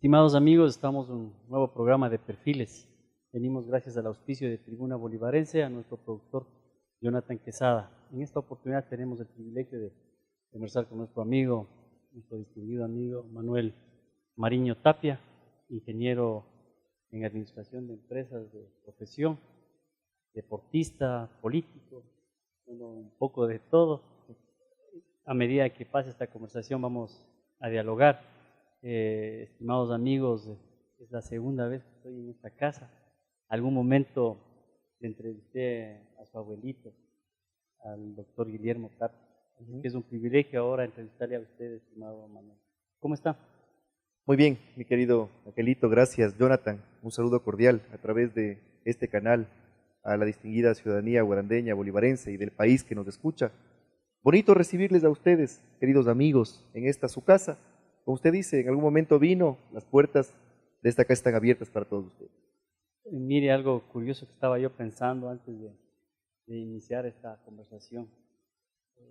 Estimados amigos, estamos en un nuevo programa de Perfiles. Venimos gracias al auspicio de Tribuna Bolivarense, a nuestro productor Jonathan Quesada. En esta oportunidad tenemos el privilegio de conversar con nuestro amigo, nuestro distinguido amigo Manuel Mariño Tapia, ingeniero en administración de empresas de profesión, deportista, político, bueno, un poco de todo. A medida que pase esta conversación vamos a dialogar. Estimados amigos, es la segunda vez que estoy en esta casa. Algún momento le entrevisté a su abuelito, al doctor Guillermo Tapia. Que es un privilegio ahora entrevistarle a usted, estimado Manuel. ¿Cómo está? Muy bien, mi querido Angelito, gracias. Jonathan, un saludo cordial a través de este canal a la distinguida ciudadanía guarandeña, bolivarense y del país que nos escucha. Bonito recibirles a ustedes, queridos amigos, en esta su casa. Como usted dice, en algún momento vino, las puertas de esta casa están abiertas para todos ustedes. Mire, algo curioso que estaba yo pensando antes de iniciar esta conversación.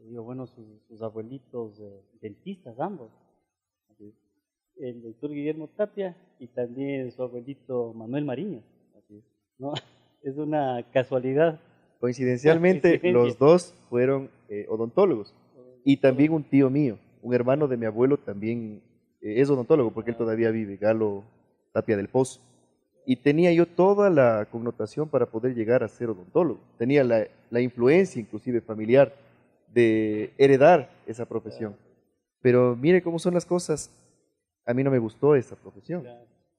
Digo, bueno, sus abuelitos dentistas ambos, el doctor Guillermo Tapia y también su abuelito Manuel Mariño, ¿no? Es una casualidad. Coincidencialmente, los dos fueron odontólogos y también un tío mío, un hermano de mi abuelo también es odontólogo porque él todavía vive, Galo Tapia del Pozo. Y tenía yo toda la connotación para poder llegar a ser odontólogo. Tenía la influencia inclusive familiar de heredar esa profesión. Pero mire cómo son las cosas. A mí no me gustó esa profesión.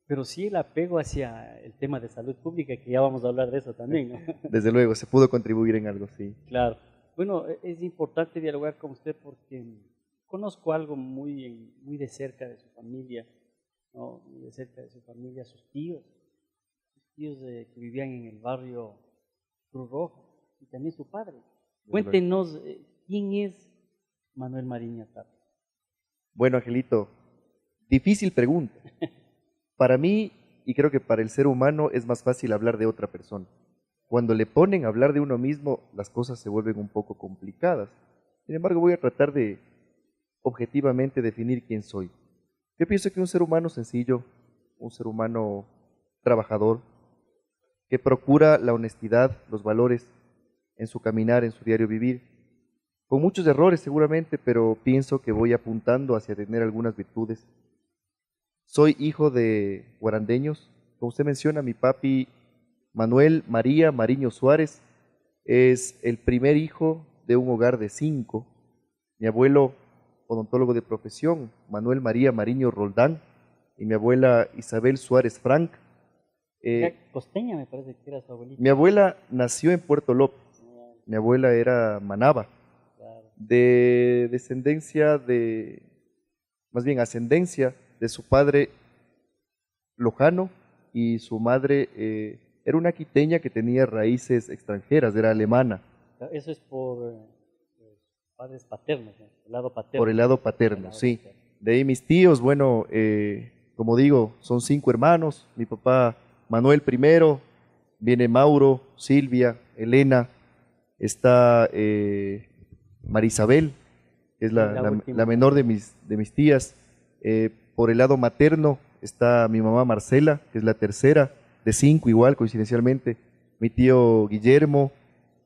Pero sí el apego hacia el tema de salud pública, que ya vamos a hablar de eso también, ¿no? Desde luego, se pudo contribuir en algo, sí. Claro. Bueno, es importante dialogar con usted porque conozco algo muy de cerca de su familia, ¿no? Muy de cerca de su familia, sus tíos que vivían en el barrio Cruz Rojo, y también su padre. Cuéntenos, ¿quién es Manuel Mariño Tapia? Bueno, Angelito, difícil pregunta. Para mí, y creo que para el ser humano, es más fácil hablar de otra persona. Cuando le ponen a hablar de uno mismo, las cosas se vuelven un poco complicadas. Sin embargo, voy a tratar de objetivamente definir quién soy. Yo pienso que un ser humano sencillo, un ser humano trabajador, que procura la honestidad, los valores en su caminar, en su diario vivir, con muchos errores seguramente, pero pienso que voy apuntando hacia tener algunas virtudes. Soy hijo de guarandeños. Como usted menciona, mi papi Manuel María Mariño Suárez es el primer hijo de un hogar de 5. Mi abuelo, odontólogo de profesión, Manuel María Mariño Roldán, y mi abuela Isabel Suárez Frank. Costeña me parece que era su abuelita. Mi abuela nació en Puerto López. Mi abuela era manaba, de descendencia de, más bien ascendencia de su padre lojano y su madre era una quiteña que tenía raíces extranjeras, era alemana. Eso es por padres paternos, ¿no? El lado paterno. Por el lado paterno, sí. De ahí mis tíos, bueno, como digo, son 5 hermanos. Mi papá Manuel primero, viene Mauro, Silvia, Elena, está Marisabel, que es la menor de mis tías. Por el lado materno está mi mamá Marcela, que es la tercera, de 5 igual, coincidencialmente. Mi tío Guillermo,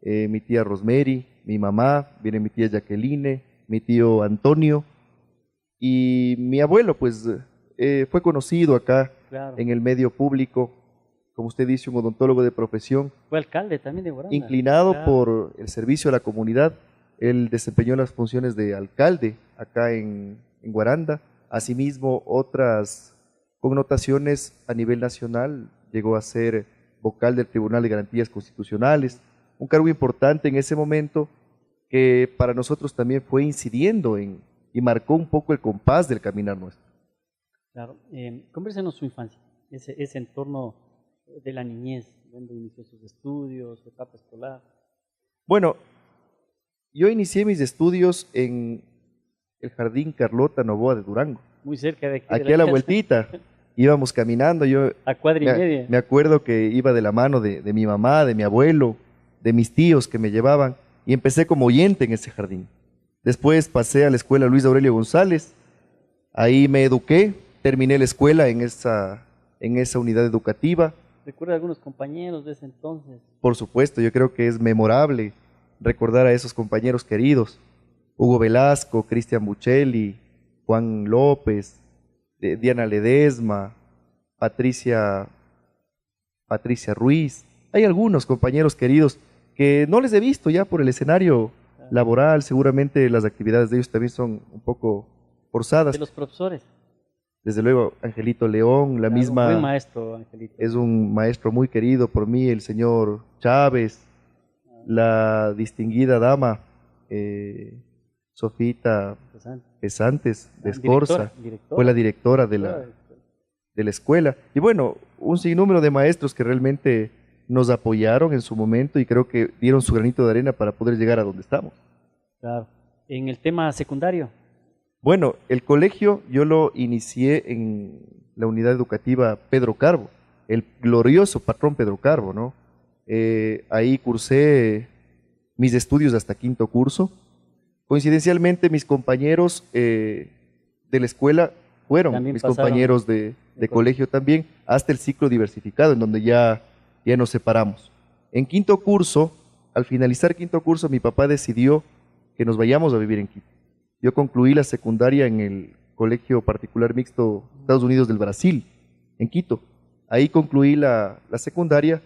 mi tía Rosemary, mi mamá, viene mi tía Jacqueline, mi tío Antonio. Y mi abuelo, pues, fue conocido acá en el medio público, como usted dice, un odontólogo de profesión. Fue alcalde también de Guaranda. Inclinado por el servicio a la comunidad. Él desempeñó las funciones de alcalde acá en Guaranda. Asimismo, otras connotaciones a nivel nacional. Llegó a ser vocal del Tribunal de Garantías Constitucionales, un cargo importante en ese momento que para nosotros también fue incidiendo y marcó un poco el compás del caminar nuestro. Claro, convérsenos su infancia, ese entorno de la niñez, donde inició sus estudios, su etapa escolar. Bueno, yo inicié mis estudios en el Jardín Carlota Novoa de Durango. Muy cerca de aquí. Aquí a la vueltita, íbamos caminando, yo a cuadra y media. Me acuerdo que iba de la mano de mi mamá, de mi abuelo, de mis tíos que me llevaban, y empecé como oyente en ese jardín. Después pasé a la escuela Luis Aurelio González, ahí me eduqué, terminé la escuela en esa unidad educativa. ¿Recuerda algunos compañeros de ese entonces? Por supuesto, yo creo que es memorable recordar a esos compañeros queridos. Hugo Velasco, Cristian Buccelli, Juan López, Diana Ledesma, Patricia Ruiz. Hay algunos compañeros queridos que no les he visto ya por el escenario laboral. Seguramente las actividades de ellos también son un poco forzadas. De los profesores. Desde luego, Angelito León, la misma... Buen maestro, Angelito. Es un maestro muy querido por mí, el señor Chávez, la distinguida dama Sofita Pesantes de Escorza, fue la directora de la escuela. Y bueno, un sinnúmero de maestros que realmente nos apoyaron en su momento y creo que dieron su granito de arena para poder llegar a donde estamos. Claro. En el tema secundario. Bueno, el colegio yo lo inicié en la unidad educativa Pedro Carbo, el glorioso patrón Pedro Carbo, ¿no? Ahí cursé mis estudios hasta quinto curso. Coincidencialmente, mis compañeros de la escuela fueron también mis compañeros de colegio también, hasta el ciclo diversificado, en donde ya nos separamos. En quinto curso, al finalizar quinto curso, mi papá decidió que nos vayamos a vivir en Quito. Yo concluí la secundaria en el Colegio Particular Mixto Estados Unidos del Brasil, en Quito. Ahí concluí la secundaria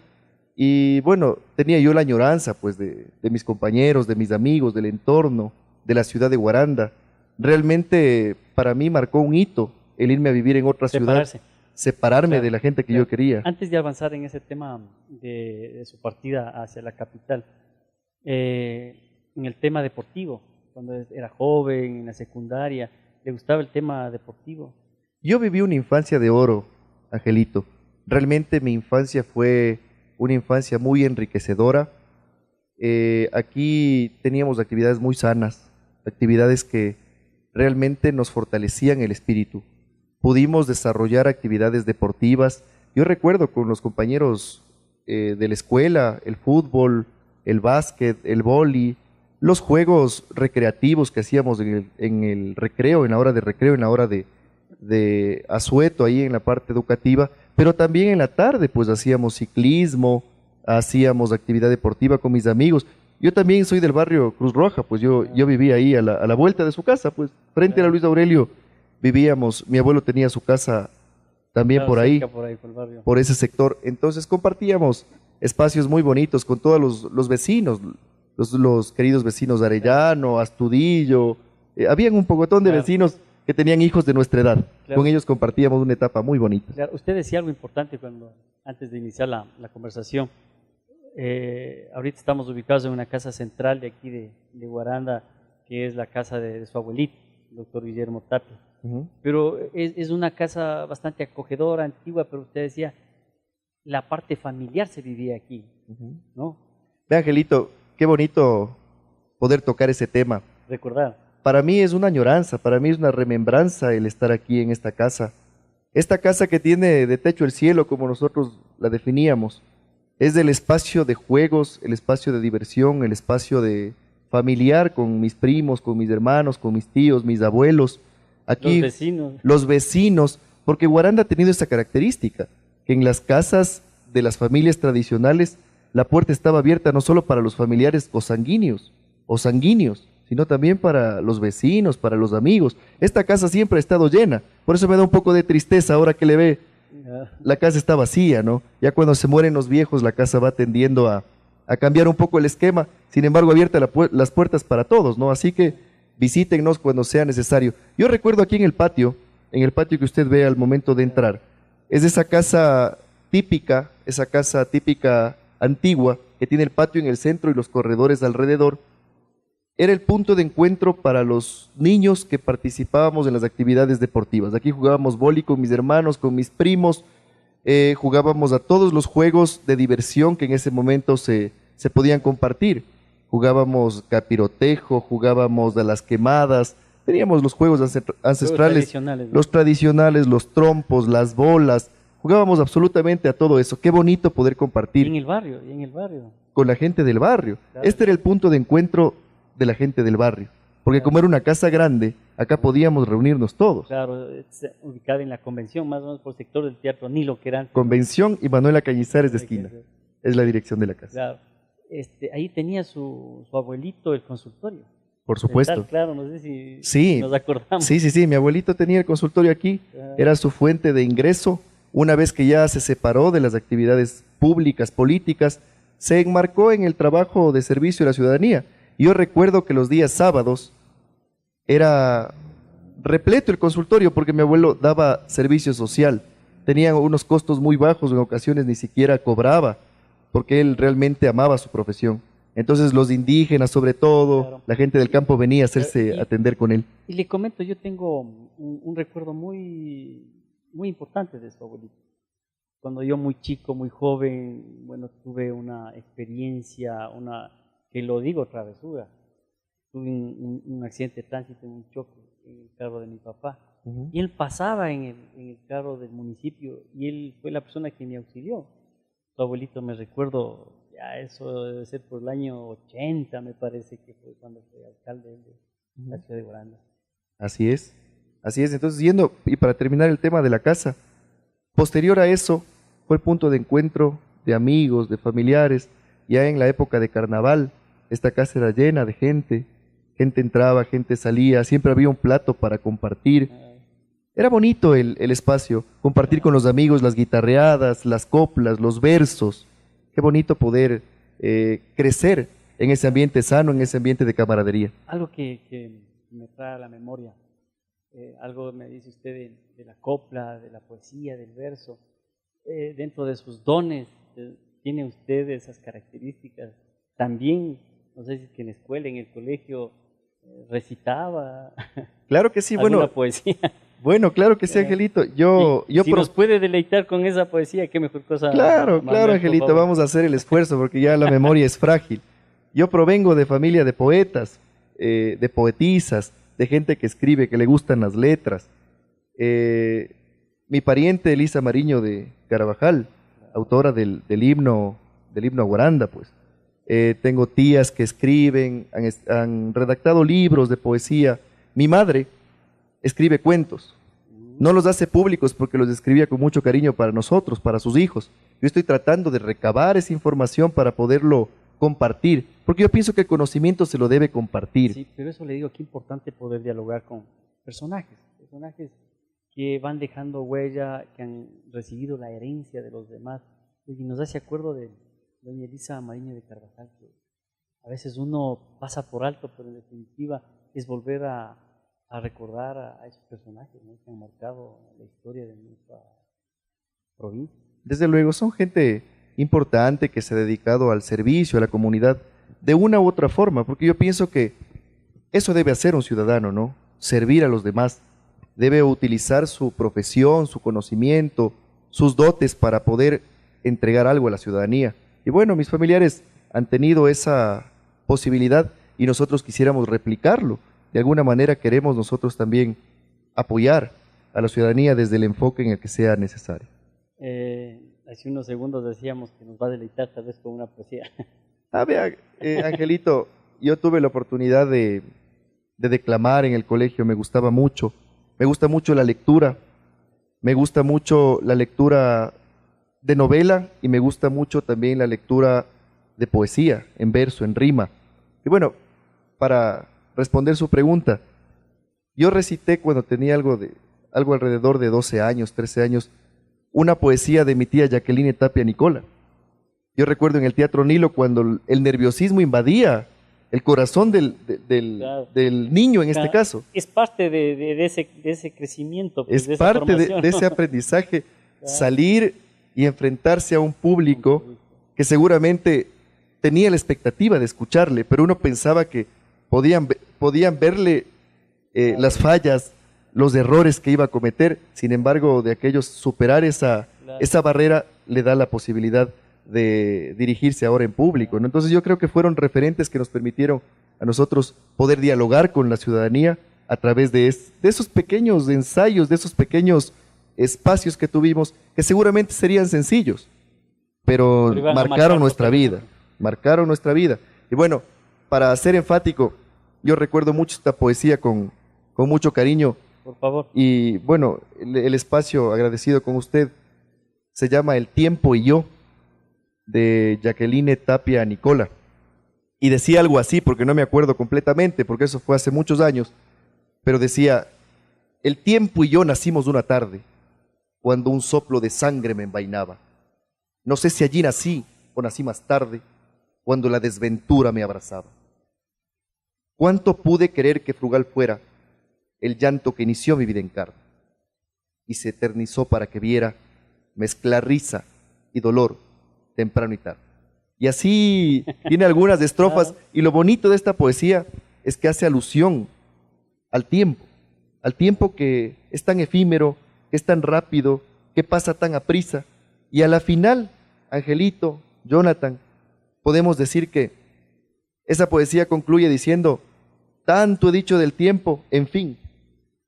y bueno, tenía yo la añoranza pues de mis compañeros, de mis amigos, del entorno, de la ciudad de Guaranda. Realmente para mí marcó un hito el irme a vivir en otra ciudad, separarme de la gente que yo quería. Antes de avanzar en ese tema de su partida hacia la capital, en el tema deportivo, cuando era joven, en la secundaria, ¿le gustaba el tema deportivo? Yo viví una infancia de oro, Angelito. Realmente mi infancia fue una infancia muy enriquecedora. Aquí teníamos actividades muy sanas, actividades que realmente nos fortalecían el espíritu. Pudimos desarrollar actividades deportivas. Yo recuerdo con los compañeros de la escuela, el fútbol, el básquet, el vóley, los juegos recreativos que hacíamos en el recreo, en la hora de recreo, en la hora de asueto, ahí en la parte educativa, pero también en la tarde pues hacíamos ciclismo, hacíamos actividad deportiva con mis amigos. Yo también soy del barrio Cruz Roja, pues yo vivía ahí a la vuelta de su casa, pues frente a la Luis Aurelio vivíamos, mi abuelo tenía su casa también por ahí, por ese sector. Entonces compartíamos espacios muy bonitos con todos los vecinos, los queridos vecinos de Arellano, Astudillo. Habían un pocotón de vecinos que tenían hijos de nuestra edad. Con ellos compartíamos una etapa muy bonita. Usted decía algo importante antes de iniciar la conversación. Ahorita estamos ubicados en una casa central de aquí de Guaranda, que es la casa de su abuelito, el doctor Guillermo Tapia. Pero es una casa bastante acogedora, antigua, pero usted decía, la parte familiar se vivía aquí, ¿no? Ve, Angelito, qué bonito poder tocar ese tema. Recordar. Para mí es una añoranza, para mí es una remembranza el estar aquí en esta casa. Esta casa que tiene de techo el cielo, como nosotros la definíamos, es el espacio de juegos, el espacio de diversión, el espacio de familiar con mis primos, con mis hermanos, con mis tíos, mis abuelos. Aquí, los vecinos, porque Guaranda ha tenido esa característica, que en las casas de las familias tradicionales la puerta estaba abierta no solo para los familiares o sanguíneos, sino también para los vecinos, para los amigos. Esta casa siempre ha estado llena, por eso me da un poco de tristeza ahora que le ve, la casa está vacía, ¿no? Ya cuando se mueren los viejos, la casa va tendiendo a cambiar un poco el esquema, sin embargo abiertas las puertas para todos, ¿no? Así que visítennos cuando sea necesario. Yo recuerdo aquí en el patio que usted ve al momento de entrar, es esa casa típica antigua, que tiene el patio en el centro y los corredores alrededor. Era el punto de encuentro para los niños que participábamos en las actividades deportivas. Aquí jugábamos vóley con mis hermanos, con mis primos, jugábamos a todos los juegos de diversión que en ese momento se podían compartir. Jugábamos capirotejo, jugábamos a las quemadas, teníamos los juegos ancestrales, los tradicionales, los trompos, las bolas. Jugábamos absolutamente a todo eso. Qué bonito poder compartir. Y en el barrio. Con la gente del barrio. Claro. Este era el punto de encuentro de la gente del barrio. Porque claro, como era una casa grande, Acá podíamos reunirnos todos. Claro, ubicada en la convención, más o menos por el sector del Teatro Nilo, que eran... Convención y Manuela Cañizares de esquina. Es la dirección de la casa. Claro. Ahí tenía su abuelito el consultorio. Por supuesto. Dental, claro, no sé si Sí, nos acordamos. sí, mi abuelito tenía el consultorio aquí, era su fuente de ingreso. Una vez que ya se separó de las actividades públicas, políticas, se enmarcó en el trabajo de servicio a la ciudadanía. Yo recuerdo que los días sábados era repleto el consultorio porque mi abuelo daba servicio social. Tenía unos costos muy bajos, en ocasiones ni siquiera cobraba, porque él realmente amaba su profesión. Entonces los indígenas, sobre todo, claro, la gente del campo venía a hacerse atender con él. Y le comento, yo tengo un recuerdo muy importante de su abuelito. Cuando yo muy chico, muy joven, bueno, tuve una experiencia, que lo digo, travesura. Tuve un accidente de tránsito, un choque en el carro de mi papá. Y él pasaba en el carro del municipio y él fue la persona que me auxilió. Su abuelito, me recuerdo, ya eso debe ser por el año 80, me parece que fue cuando fue alcalde de la ciudad de Guaranda. Así es. Entonces, y para terminar el tema de la casa, posterior a eso, fue el punto de encuentro de amigos, de familiares. Ya en la época de carnaval, esta casa era llena de gente entraba, gente salía, siempre había un plato para compartir. Era bonito el espacio, compartir con los amigos las guitarreadas, las coplas, los versos. Qué bonito poder crecer en ese ambiente sano, en ese ambiente de camaradería. Algo que me trae a la memoria, algo me dice usted de la copla, de la poesía, del verso. Dentro de sus dones, tiene usted esas características. También, no sé si es que en la escuela, en el colegio, recitaba. Claro que sí, bueno. Poesía. Bueno, claro que sí, Angelito. Si nos puede deleitar con esa poesía, qué mejor cosa. Claro, Angelito, vamos a hacer el esfuerzo porque ya la memoria es frágil. Yo provengo de familia de poetas, de poetisas, de gente que escribe, que le gustan las letras. Mi pariente Elisa Mariño de Carabajal, autora del himno a Guaranda, pues. Tengo tías que escriben, han redactado libros de poesía. Mi madre escribe cuentos. No los hace públicos porque los escribía con mucho cariño para nosotros, para sus hijos. Yo estoy tratando de recabar esa información para poderlo compartir, porque yo pienso que el conocimiento se lo debe compartir. Sí, pero eso le digo, qué importante poder dialogar con personajes que van dejando huella, que han recibido la herencia de los demás. Y nos hace acuerdo de doña Elisa Mariño de Carvajal, que a veces uno pasa por alto, pero en definitiva es volver a recordar a esos personajes, ¿no?, que han marcado la historia de nuestra provincia. Desde luego, son gente importante que se ha dedicado al servicio, a la comunidad, de una u otra forma, porque yo pienso que eso debe hacer un ciudadano, ¿no? Servir a los demás. Debe utilizar su profesión, su conocimiento, sus dotes para poder entregar algo a la ciudadanía. Y bueno, mis familiares han tenido esa posibilidad y nosotros quisiéramos replicarlo. De alguna manera queremos nosotros también apoyar a la ciudadanía desde el enfoque en el que sea necesario. Hace unos segundos decíamos que nos va a deleitar tal vez con una poesía. Vea, Angelito, yo tuve la oportunidad de declamar en el colegio, me gustaba mucho. Me gusta mucho la lectura, me gusta mucho la lectura de novela y me gusta mucho también la lectura de poesía, en verso, en rima. Y bueno, para responder su pregunta, yo recité cuando tenía algo alrededor de 12 años, 13 años, una poesía de mi tía Jacqueline Tapia Nicola. Yo recuerdo en el Teatro Nilo cuando el nerviosismo invadía el corazón del niño en este caso. Es parte de ese crecimiento. Pues, es parte de ese aprendizaje, salir y enfrentarse a un público que seguramente tenía la expectativa de escucharle, pero uno pensaba que podían verle las fallas, los errores que iba a cometer. Sin embargo, de aquellos superar esa barrera le da la posibilidad de dirigirse ahora en público, ¿no? Entonces yo creo que fueron referentes que nos permitieron a nosotros poder dialogar con la ciudadanía a través de esos pequeños ensayos, de esos pequeños espacios que tuvimos, que seguramente serían sencillos, pero marcaron nuestra vida. Y bueno, para ser enfático, yo recuerdo mucho esta poesía con con mucho cariño. Por favor. Y bueno, el espacio agradecido con usted se llama El tiempo y yo, de Jacqueline Tapia Nicola. Y decía algo así, porque no me acuerdo completamente, porque eso fue hace muchos años, pero decía, el tiempo y yo nacimos una tarde, cuando un soplo de sangre me envainaba. No sé si allí nací o nací más tarde, cuando la desventura me abrazaba. Cuánto pude querer que frugal fuera el llanto que inició mi vida en carne, y se eternizó para que viera mezclar risa y dolor temprano y tarde. Y así tiene algunas estrofas, y lo bonito de esta poesía es que hace alusión al tiempo que es tan efímero, que es tan rápido, que pasa tan aprisa. Y a la final, Angelito, Jonathan, podemos decir que esa poesía concluye diciendo, tanto he dicho del tiempo, en fin,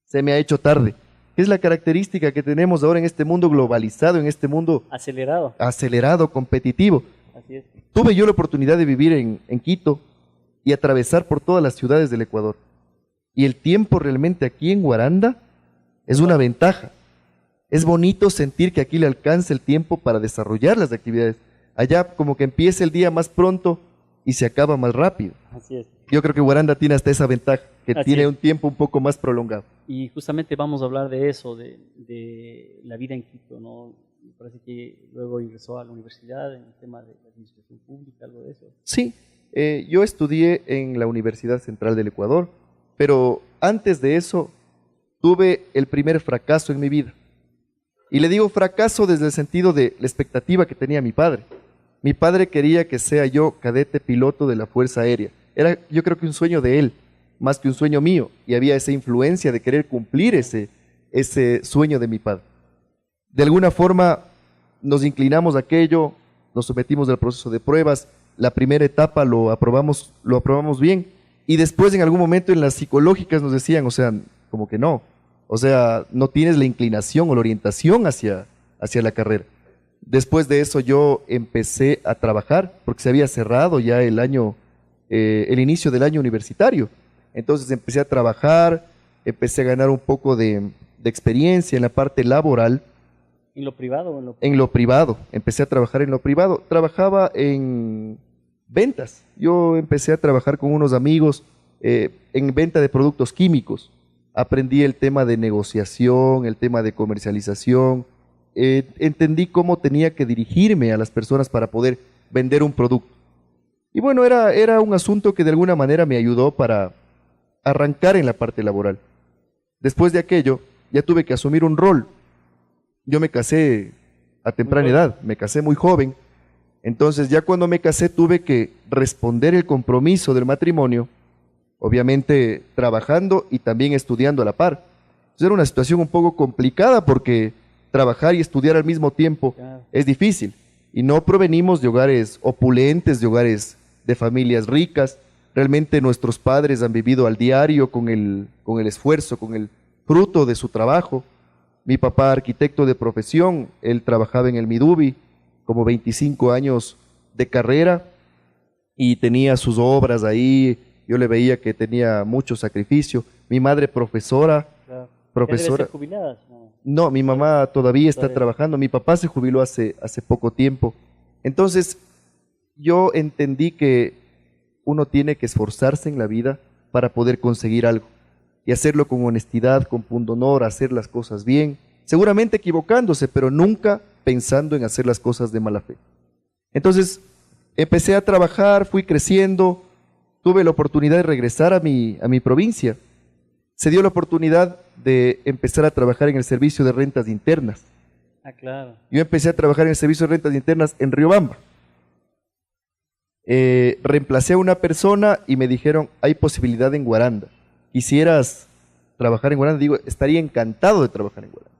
se me ha hecho tarde. Es la característica que tenemos ahora en este mundo globalizado, en este mundo acelerado, competitivo. Así es. Tuve yo la oportunidad de vivir en Quito y atravesar por todas las ciudades del Ecuador. Y el tiempo realmente aquí en Guaranda es una ventaja. Es bonito sentir que aquí le alcanza el tiempo para desarrollar las actividades. Allá como que empieza el día más pronto y se acaba más rápido. Así es. Yo creo que Guaranda tiene hasta esa ventaja, que Así tiene es. un tiempo un poco más prolongado. Y justamente vamos a hablar de eso, de la vida en Quito, ¿no? Me parece que luego ingresó a la universidad en el tema de la administración pública, algo de eso. Sí, yo estudié en la Universidad Central del Ecuador, pero antes de eso tuve el primer fracaso en mi vida. Y le digo fracaso desde el sentido de la expectativa que tenía mi padre. Mi padre quería que sea yo cadete piloto de la Fuerza Aérea. Era, yo creo que un sueño de él, más que un sueño mío, y había esa influencia de querer cumplir ese sueño de mi padre. De alguna forma nos inclinamos a aquello, nos sometimos al proceso de pruebas, la primera etapa lo aprobamos bien, y después en algún momento en las psicológicas nos decían, o sea, como que no, o sea, no tienes la inclinación o la orientación hacia la carrera. Después de eso yo empecé a trabajar, porque se había cerrado ya el inicio del año universitario. Entonces empecé a trabajar, empecé a ganar un poco de experiencia en la parte laboral. ¿En lo privado o en lo público? En lo privado, empecé a trabajar en lo privado. Trabajaba en ventas. Yo empecé a trabajar con unos amigos en venta de productos químicos. Aprendí el tema de negociación, el tema de comercialización. Entendí cómo tenía que dirigirme a las personas para poder vender un producto. Y bueno, era un asunto que de alguna manera me ayudó para arrancar en la parte laboral. Después de aquello, ya tuve que asumir un rol. Yo me casé a temprana edad, me casé muy joven. Entonces ya cuando me casé tuve que responder el compromiso del matrimonio, obviamente trabajando y también estudiando a la par. Entonces era una situación un poco complicada porque trabajar y estudiar al mismo tiempo es difícil. Y no provenimos de hogares opulentes, de hogares de familias ricas. Realmente nuestros padres han vivido al diario con el esfuerzo, con el fruto de su trabajo. Mi papá, arquitecto de profesión, él trabajaba en el Midubi, como 25 años de carrera y tenía sus obras ahí. Yo le veía que tenía mucho sacrificio. Mi madre, profesora. ¿Debe ser jubilada? No, mi mamá todavía está trabajando. Mi papá se jubiló hace poco tiempo. Entonces, yo entendí que uno tiene que esforzarse en la vida para poder conseguir algo y hacerlo con honestidad, con pundonor, hacer las cosas bien, seguramente equivocándose, pero nunca pensando en hacer las cosas de mala fe. Entonces, empecé a trabajar, fui creciendo, tuve la oportunidad de regresar a mi provincia. Se dio la oportunidad de empezar a trabajar en el servicio de rentas internas. Ah, claro. Yo empecé a trabajar en el servicio de rentas internas en Riobamba. Reemplacé a una persona y me dijeron, hay posibilidad en Guaranda. ¿Quisieras trabajar en Guaranda? Digo, estaría encantado de trabajar en Guaranda.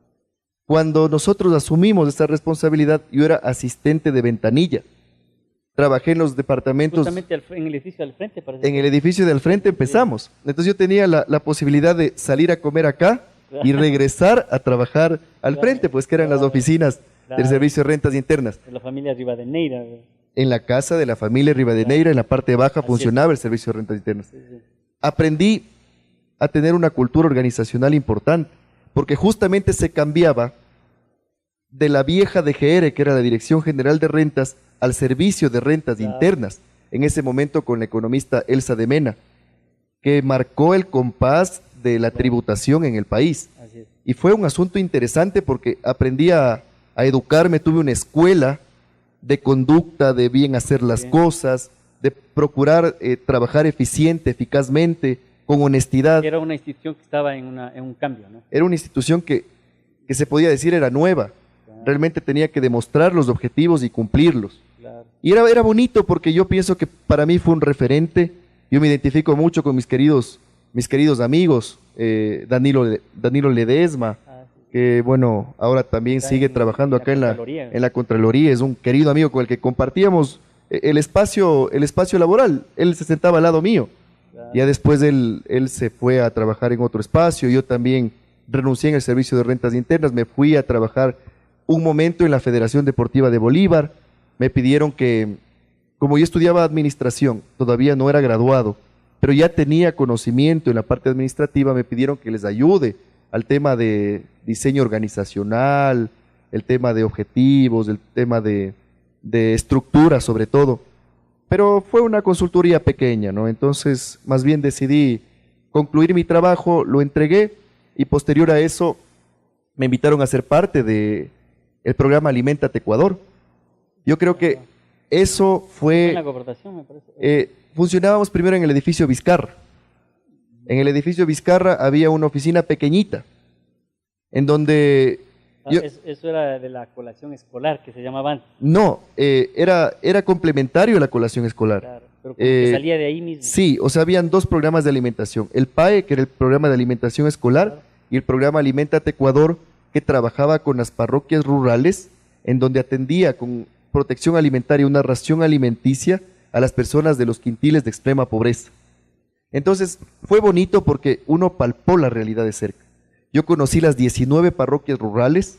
Cuando nosotros asumimos esta responsabilidad, yo era asistente de ventanilla. Trabajé en los departamentos. Justamente en el edificio del frente. Parece. En el edificio del frente empezamos. Entonces yo tenía la posibilidad de salir a comer acá y regresar a trabajar al frente, pues que eran las oficinas del servicio de rentas internas. De la familia Rivadeneira. En la casa de la familia Rivadeneira, en la parte baja, funcionaba el servicio de rentas internas. Aprendí a tener una cultura organizacional importante, porque justamente se cambiaba de la vieja DGR, que era la Dirección General de Rentas, al Servicio de Rentas Internas, en ese momento con la economista Elsa de Mena, que marcó el compás de la tributación en el país. Y fue un asunto interesante porque aprendí a educarme, tuve una escuela de conducta, de bien hacer las cosas, de procurar trabajar eficiente, eficazmente, con honestidad. Era una institución que estaba en un cambio, ¿no? Era una institución que se podía decir era nueva. Realmente tenía que demostrar los objetivos y cumplirlos. Claro. Y era bonito porque yo pienso que para mí fue un referente. Yo me identifico mucho con mis queridos amigos, Danilo Ledesma, que bueno, ahora también sigue trabajando acá en la Contraloría. Es un querido amigo con el que compartíamos el espacio laboral. Él se sentaba al lado mío. Claro. Ya después él se fue a trabajar en otro espacio. Yo también renuncié en el Servicio de Rentas Internas, me fui a trabajar un momento en la Federación Deportiva de Bolívar. Me pidieron que, como yo estudiaba administración, todavía no era graduado, pero ya tenía conocimiento en la parte administrativa, me pidieron que les ayude al tema de diseño organizacional, el tema de objetivos, el tema de estructura sobre todo. Pero fue una consultoría pequeña, ¿no? Entonces, más bien decidí concluir mi trabajo, lo entregué y posterior a eso me invitaron a ser parte del programa Aliméntate Ecuador. Yo creo que eso fue... En la gobernación, me parece. Funcionábamos primero en el edificio Vizcarra. En el edificio Vizcarra había una oficina pequeñita, en donde... eso era de la colación escolar, que se llamaba antes. No, era complementario a la colación escolar. Claro, pero como que salía de ahí mismo. Sí, o sea, habían dos programas de alimentación. El PAE, que era el programa de alimentación escolar, claro, y el programa Aliméntate Ecuador, que trabajaba con las parroquias rurales, en donde atendía con protección alimentaria, una ración alimenticia a las personas de los quintiles de extrema pobreza. Entonces, fue bonito porque uno palpó la realidad de cerca. Yo conocí las 19 parroquias rurales,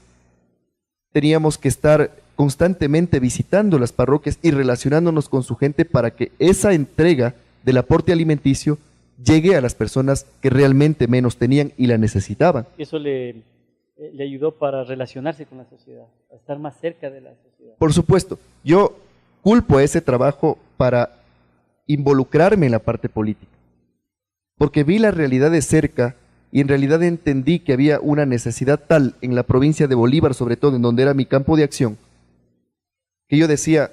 teníamos que estar constantemente visitando las parroquias y relacionándonos con su gente para que esa entrega del aporte alimenticio llegue a las personas que realmente menos tenían y la necesitaban. Eso le ayudó para relacionarse con la sociedad, a estar más cerca de la sociedad. Por supuesto, yo culpo ese trabajo para involucrarme en la parte política, porque vi la realidad de cerca y en realidad entendí que había una necesidad tal en la provincia de Bolívar, sobre todo en donde era mi campo de acción, que yo decía,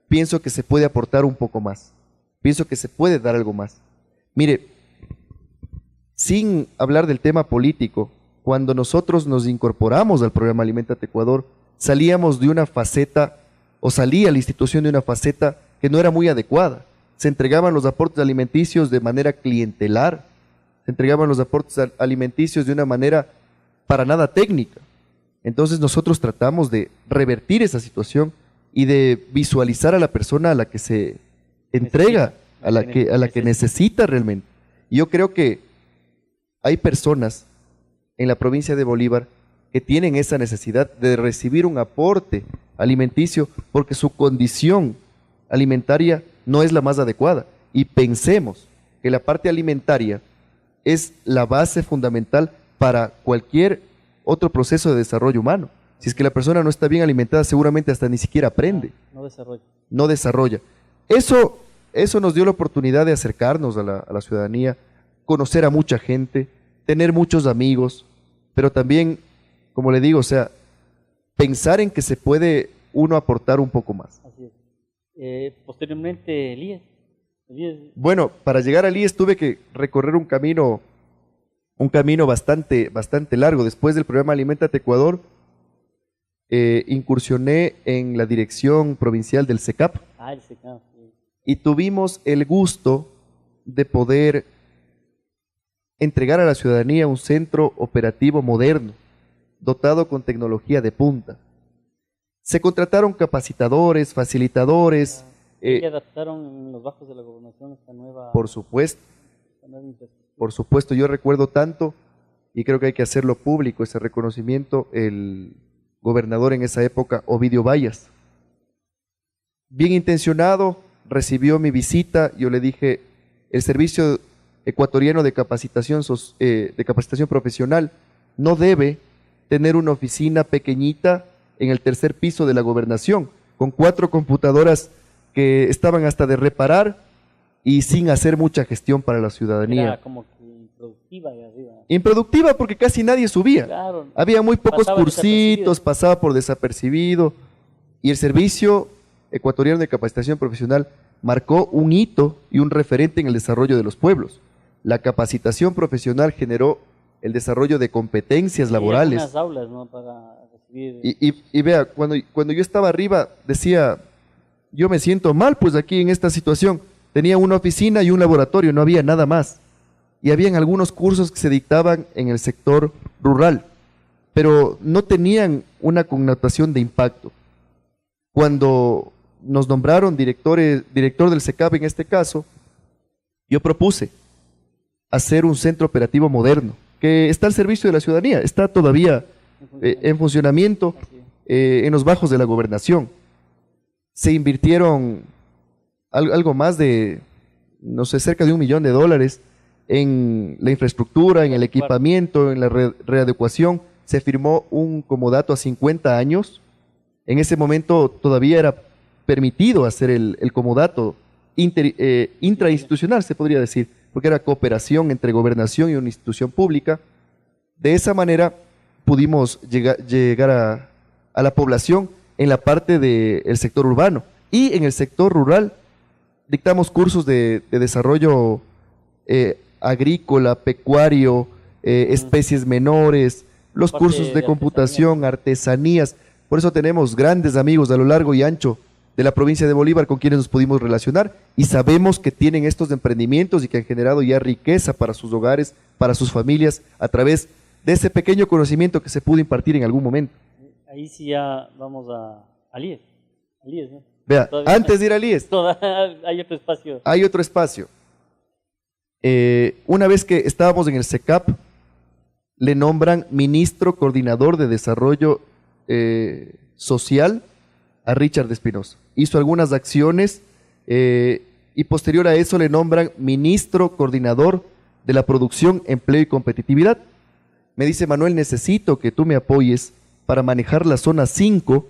pienso que se puede aportar un poco más, pienso que se puede dar algo más. Mire, sin hablar del tema político, cuando nosotros nos incorporamos al programa Aliméntate Ecuador, salíamos de una faceta, o salía la institución de una faceta que no era muy adecuada. Se entregaban los aportes alimenticios de manera clientelar, se entregaban los aportes alimenticios de una manera para nada técnica. Entonces nosotros tratamos de revertir esa situación y de visualizar a la persona a la que se entrega, a la que necesita realmente. Y yo creo que hay personas en la provincia de Bolívar que tienen esa necesidad de recibir un aporte alimenticio porque su condición alimentaria no es la más adecuada. Y pensemos que la parte alimentaria es la base fundamental para cualquier otro proceso de desarrollo humano. Si es que la persona no está bien alimentada, seguramente hasta ni siquiera aprende. No desarrolla. Eso nos dio la oportunidad de acercarnos a la ciudadanía, conocer a mucha gente, tener muchos amigos, pero también, como le digo, o sea, pensar en que se puede uno aportar un poco más. Así es. Posteriormente, Elías. Bueno, para llegar al IES tuve que recorrer un camino bastante largo. Después del programa Aliméntate Ecuador, incursioné en la dirección provincial del SECAP. El SECAP. Sí. Y tuvimos el gusto de poder entregar a la ciudadanía un centro operativo moderno, dotado con tecnología de punta. Se contrataron capacitadores, facilitadores. ¿Y adaptaron en los bajos de la gobernación esta nueva? Por supuesto. Por supuesto, yo recuerdo tanto, y creo que hay que hacerlo público, ese reconocimiento, el gobernador en esa época, Ovidio Bayas. Bien intencionado, recibió mi visita, yo le dije, el servicio Ecuatoriano de Capacitación, de Capacitación Profesional no debe tener una oficina pequeñita en el tercer piso de la gobernación, con 4 computadoras que estaban hasta de reparar y sin hacer mucha gestión para la ciudadanía. Era como que improductiva ahí arriba. Improductiva porque casi nadie subía. Claro. Había muy pocos Pasaba cursitos, pasaba por desapercibido. Y el Servicio Ecuatoriano de Capacitación Profesional marcó un hito y un referente en el desarrollo de los pueblos. La capacitación profesional generó el desarrollo de competencias laborales. Unas aulas, ¿no? Para recibir... Y vea, cuando yo estaba arriba, decía, yo me siento mal pues aquí en esta situación. Tenía una oficina y un laboratorio, no había nada más. Y habían algunos cursos que se dictaban en el sector rural, pero no tenían una connotación de impacto. Cuando nos nombraron director del SECAP en este caso, yo propuse hacer un centro operativo moderno, que está al servicio de la ciudadanía, está todavía en funcionamiento en los bajos de la gobernación. Se invirtieron algo más de, no sé, cerca de $1 millón en la infraestructura, en el equipamiento, en la readecuación. Se firmó un comodato a 50 años. En ese momento todavía era permitido hacer el comodato intrainstitucional, se podría decir, porque era cooperación entre gobernación y una institución pública. De esa manera pudimos llegar a la población en la parte del sector urbano. Y en el sector rural dictamos cursos de desarrollo agrícola, pecuario, especies menores, los cursos de computación, artesanías. Por eso tenemos grandes amigos a lo largo y ancho de la provincia de Bolívar con quienes nos pudimos relacionar y sabemos que tienen estos emprendimientos y que han generado ya riqueza para sus hogares, para sus familias, a través de ese pequeño conocimiento que se pudo impartir en algún momento. Ahí sí ya vamos al IES, ¿no? Vea, antes de ir al IES, hay otro espacio. Hay otro espacio. Una vez que estábamos en el SECAP, le nombran ministro coordinador de desarrollo social a Richard Espinosa. Hizo algunas acciones y posterior a eso le nombran ministro coordinador de la producción, empleo y competitividad. Me dice, Manuel, necesito que tú me apoyes para manejar la zona 5,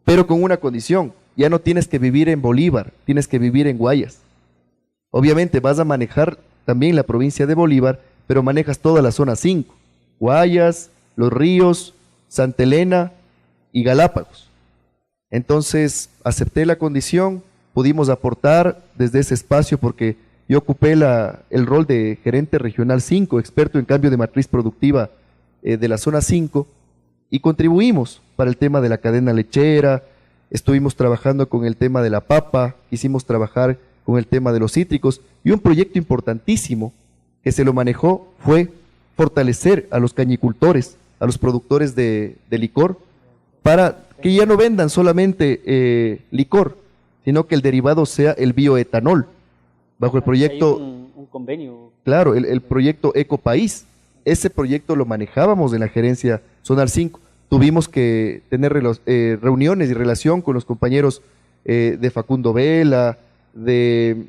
pero con una condición: ya no tienes que vivir en Bolívar, tienes que vivir en Guayas. Obviamente vas a manejar también la provincia de Bolívar, pero manejas toda la zona 5, Guayas, Los Ríos, Santa Elena y Galápagos. Entonces acepté la condición, pudimos aportar desde ese espacio porque yo ocupé el rol de gerente regional 5, experto en cambio de matriz productiva de la zona 5, y contribuimos para el tema de la cadena lechera. Estuvimos trabajando con el tema de la papa, quisimos trabajar con el tema de los cítricos, y un proyecto importantísimo que se lo manejó fue fortalecer a los cañicultores, a los productores de licor, para que ya no vendan solamente licor, sino que el derivado sea el bioetanol, bajo el proyecto... un convenio. Claro, el proyecto Ecopaís. Ese proyecto lo manejábamos en la gerencia Zonal 5. Tuvimos que tener reuniones y relación con los compañeros de Facundo Vela, de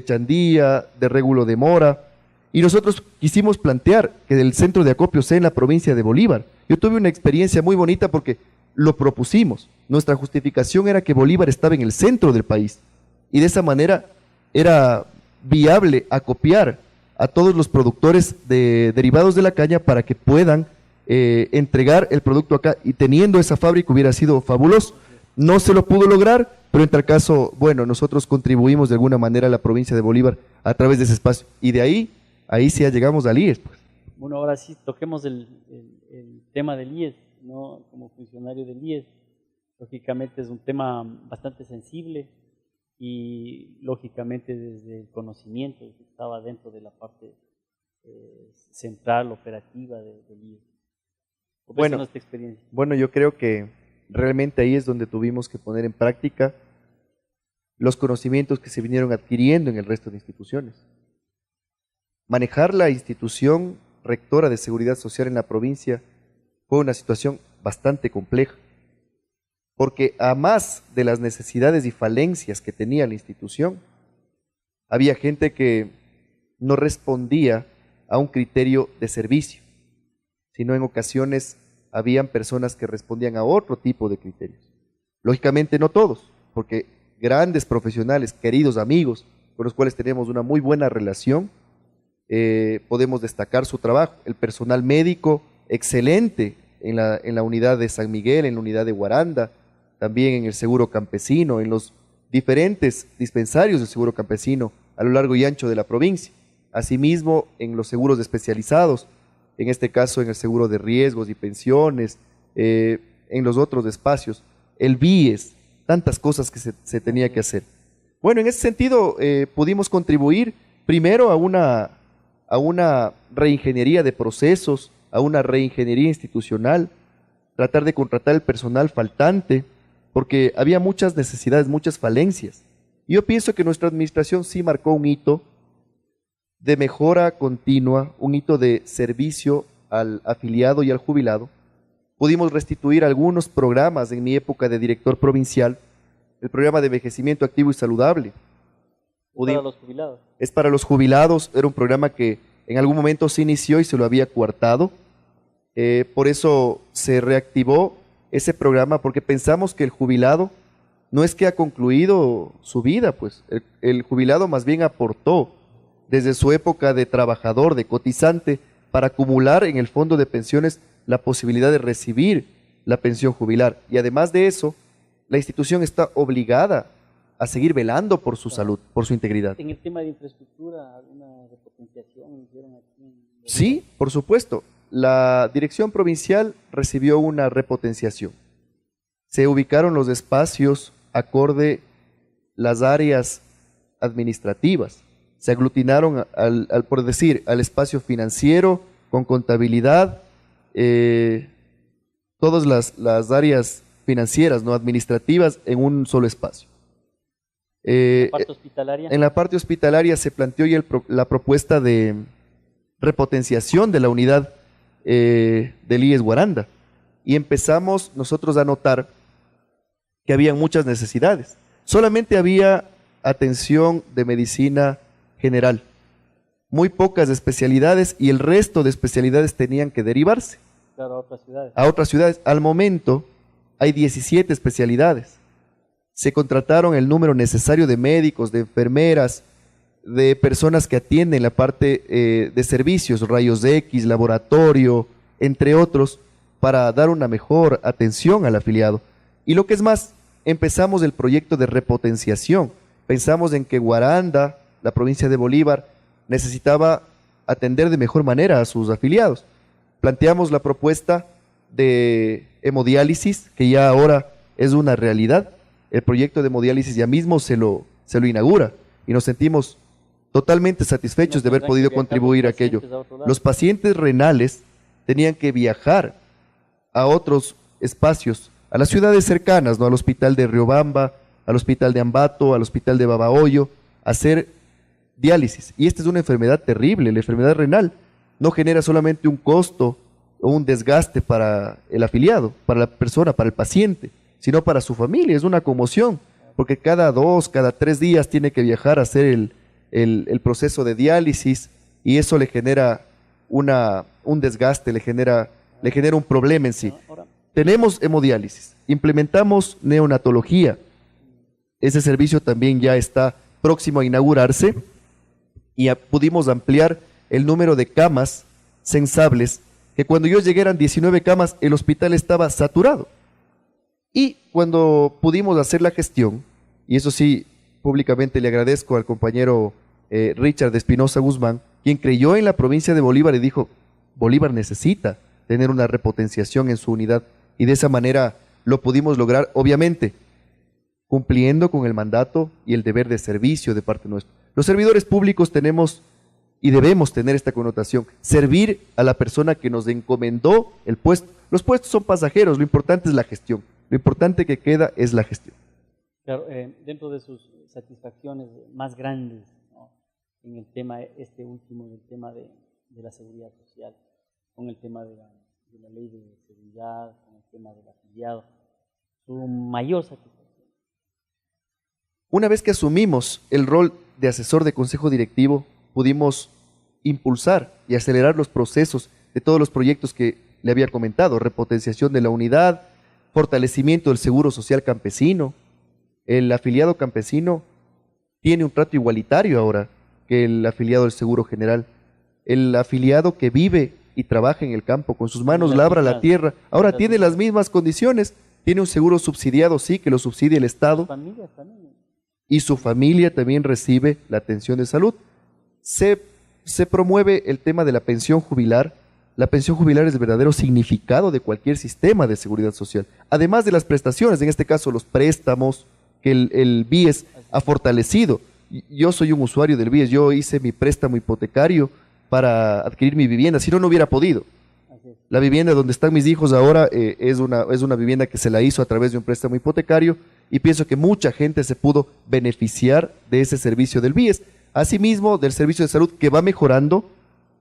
Chandía, de Régulo de Mora, y nosotros quisimos plantear que el centro de acopio sea en la provincia de Bolívar. Yo tuve una experiencia muy bonita porque lo propusimos. Nuestra justificación era que Bolívar estaba en el centro del país y de esa manera era viable acopiar a todos los productores de derivados de la caña para que puedan entregar el producto acá, y teniendo esa fábrica hubiera sido fabuloso. No se lo pudo lograr, pero en tal caso, bueno, nosotros contribuimos de alguna manera a la provincia de Bolívar a través de ese espacio, y de ahí sí ya llegamos al IES. Pues. Bueno, ahora sí toquemos el tema del IES, ¿no? Como funcionario del IES, lógicamente es un tema bastante sensible y lógicamente desde el conocimiento que estaba dentro de la parte central, operativa del IES. Bueno, nuestra experiencia. Bueno, yo creo que realmente ahí es donde tuvimos que poner en práctica los conocimientos que se vinieron adquiriendo en el resto de instituciones. Manejar la institución rectora de seguridad social en la provincia fue una situación bastante compleja, porque a más de las necesidades y falencias que tenía la institución, había gente que no respondía a un criterio de servicio, sino en ocasiones habían personas que respondían a otro tipo de criterios. Lógicamente no todos, porque grandes profesionales, queridos amigos, con los cuales tenemos una muy buena relación, podemos destacar su trabajo. El personal médico, excelente en la unidad de San Miguel, en la unidad de Guaranda, también en el seguro campesino, en los diferentes dispensarios del seguro campesino a lo largo y ancho de la provincia. Asimismo, en los seguros especializados, en este caso en el seguro de riesgos y pensiones, en los otros espacios, el BIES, tantas cosas que se tenía que hacer. Bueno, en ese sentido pudimos contribuir primero a una reingeniería de procesos, a una reingeniería institucional, tratar de contratar el personal faltante, porque había muchas necesidades, muchas falencias. Y yo pienso que nuestra administración sí marcó un hito de mejora continua, un hito de servicio al afiliado y al jubilado. Pudimos restituir algunos programas en mi época de director provincial, el programa de envejecimiento activo y saludable. Para los jubilados. Es para los jubilados, era un programa que en algún momento se inició y se lo había coartado. Por eso se reactivó ese programa, porque pensamos que el jubilado no es que ha concluido su vida, pues el jubilado más bien aportó desde su época de trabajador, de cotizante, para acumular en el fondo de pensiones la posibilidad de recibir la pensión jubilar. Y además de eso, la institución está obligada a seguir velando por su salud, por su integridad. En el tema de infraestructura, ¿alguna repotenciación hicieron aquí? Sí, por supuesto. La dirección provincial recibió una repotenciación. Se ubicaron los espacios acorde las áreas administrativas. Se aglutinaron, por decir, al espacio financiero, con contabilidad, todas las áreas financieras, no administrativas, en un solo espacio. ¿La parte hospitalaria? En la parte hospitalaria se planteó ya la propuesta de repotenciación de la unidad del IES Guaranda, y empezamos nosotros a notar que había muchas necesidades. Solamente había atención de medicina general, muy pocas especialidades, y el resto de especialidades tenían que derivarse. Claro, a otras ciudades. A otras ciudades. Al momento hay 17 especialidades. Se contrataron el número necesario de médicos, de enfermeras, de personas que atienden la parte de servicios, rayos X, laboratorio, entre otros, para dar una mejor atención al afiliado. Y lo que es más, empezamos el proyecto de repotenciación. Pensamos en que Guaranda, la provincia de Bolívar, necesitaba atender de mejor manera a sus afiliados. Planteamos la propuesta de hemodiálisis, que ya ahora es una realidad. El proyecto de hemodiálisis ya mismo se lo inaugura, y nos sentimos totalmente satisfechos de haber podido contribuir a aquello. Los pacientes renales tenían que viajar a otros espacios, a las ciudades cercanas, ¿no? Al hospital de Riobamba, al hospital de Ambato, al hospital de Babahoyo, a hacer diálisis. Y esta es una enfermedad terrible. La enfermedad renal no genera solamente un costo o un desgaste para el afiliado, para la persona, para el paciente, sino para su familia. Es una conmoción, porque cada 2, cada 3 días tiene que viajar a hacer el proceso de diálisis, y eso le genera un desgaste, le genera un problema en sí. Tenemos hemodiálisis, implementamos neonatología. Ese servicio también ya está próximo a inaugurarse, y pudimos ampliar el número de camas sensables, que cuando yo llegué eran 19 camas, el hospital estaba saturado. Y cuando pudimos hacer la gestión, y eso sí, públicamente le agradezco al compañero Richard Espinosa Guzmán, quien creyó en la provincia de Bolívar y dijo, Bolívar necesita tener una repotenciación en su unidad, y de esa manera lo pudimos lograr, obviamente, cumpliendo con el mandato y el deber de servicio de parte nuestra. Los servidores públicos tenemos y debemos tener esta connotación, servir a la persona que nos encomendó el puesto. Los puestos son pasajeros, lo importante es la gestión, lo importante que queda es la gestión. Claro, dentro de sus satisfacciones más grandes, ¿no? En el tema último, del tema de la seguridad social, con el tema de la ley de seguridad, con el tema del afiliado, su mayor satisfacción. Una vez que asumimos el rol de asesor de consejo directivo, pudimos impulsar y acelerar los procesos de todos los proyectos que le había comentado, repotenciación de la unidad, fortalecimiento del seguro social campesino. El afiliado campesino tiene un trato igualitario ahora que el afiliado del Seguro General. El afiliado que vive y trabaja en el campo, con sus manos labra la tierra, ahora tiene las mismas condiciones, tiene un seguro subsidiado, sí, que lo subsidia el Estado, y su familia también recibe la atención de salud. Se promueve el tema de la pensión jubilar. La pensión jubilar es el verdadero significado de cualquier sistema de seguridad social. Además de las prestaciones, en este caso los préstamos que el BIES ha fortalecido. Yo soy un usuario del BIES, yo hice mi préstamo hipotecario para adquirir mi vivienda, si no, no hubiera podido. La vivienda donde están mis hijos ahora es una vivienda que se la hizo a través de un préstamo hipotecario y pienso que mucha gente se pudo beneficiar de ese servicio del BIES. Asimismo, del servicio de salud que va mejorando.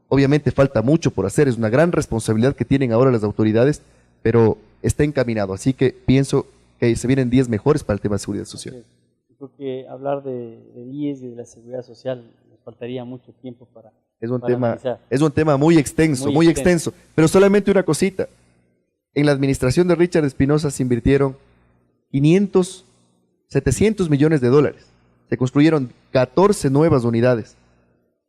Obviamente falta mucho por hacer, es una gran responsabilidad que tienen ahora las autoridades, pero está encaminado. Así que pienso que se vienen días mejores para el tema de seguridad social. Yo creo que hablar de IES y de la seguridad social nos faltaría mucho tiempo para analizar. Es un tema muy extenso, muy extenso. Pero solamente una cosita. En la administración de Richard Espinosa se invirtieron 700 millones de dólares. Se construyeron 14 nuevas unidades.